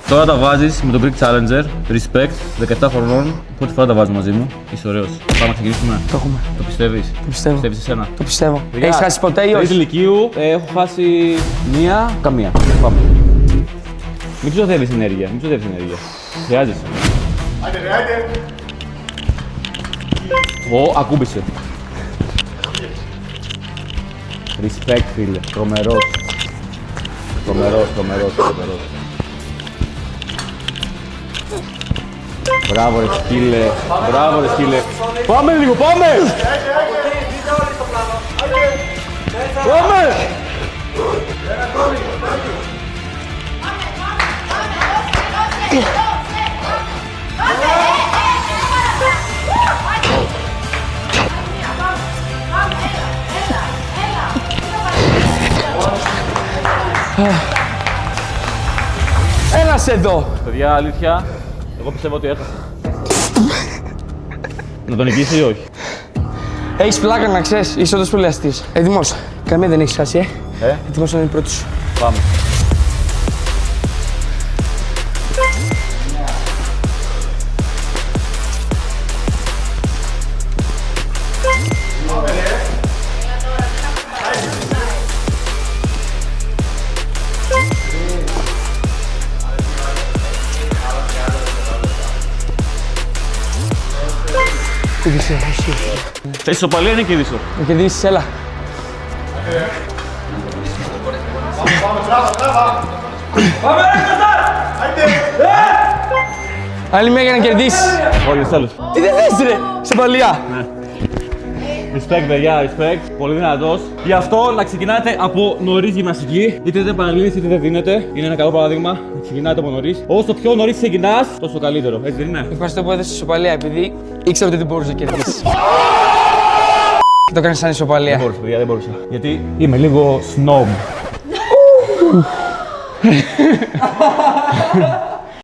Τώρα τα βάζεις με τον Greek Challenger, respect, 17 χρονών. Πρώτη φορά τα βάζω μαζί μου. Είσαι ωραίος. Πάμε να ξεκινήσουμε. Το έχουμε. Το πιστεύεις? Το πιστεύω. Πιστεύεις εσένα? Το πιστεύω. Παιδιά, Έχεις χάσει ποτέ ή τρίτη όχι? λυκείου έχω χάσει καμία. Πάμε. Μην ξοδεύεις ενέργεια. Χρειάζεσαι. Άντε. Ακούμπησε. Respect, φίλε. Τρομερός. Μπράβο ρε σκύλε. Πάμε λίγο, πάμε! Πάμε! Ένας εδώ. Παιδιά, αλήθεια, εγώ πιστεύω ότι έχασα. Να τον νικήσει ή όχι? Έχεις πλάκα να ξέρεις, είσαι όντως πολύ αστείος. Έτοιμος. Καμία δεν έχεις χάσει, Έτοιμος να είναι πρώτος σου. Πάμε. Κούμπησε, εσύ. Θες ισοπαλία ή να κερδίσω? Να κερδίσεις, έλα. Άλλη μία για να κερδίσεις. Όχι, τέλος. Τι δεν θες ρε, σε παλιά. Respect, παιδιά, respect. Πολύ δυνατός. Γι' αυτό να ξεκινάτε από νωρίς γυμναστική. Είτε δεν παραλύνεις είτε δεν δίνετε. Είναι ένα καλό παράδειγμα. Να ξεκινάτε από νωρίς. Όσο πιο νωρίς ξεκινάς, τόσο καλύτερο. Έτσι δεν είναι? Ευχαριστώ που έδωσες ισοπαλία, επειδή ήξερα ότι δεν μπορούσε να κερδίσεις. Και το έκανες σαν ισοπαλία. Δεν μπορούσα, παιδιά, δεν μπορούσα. Γιατί είμαι λίγο snob.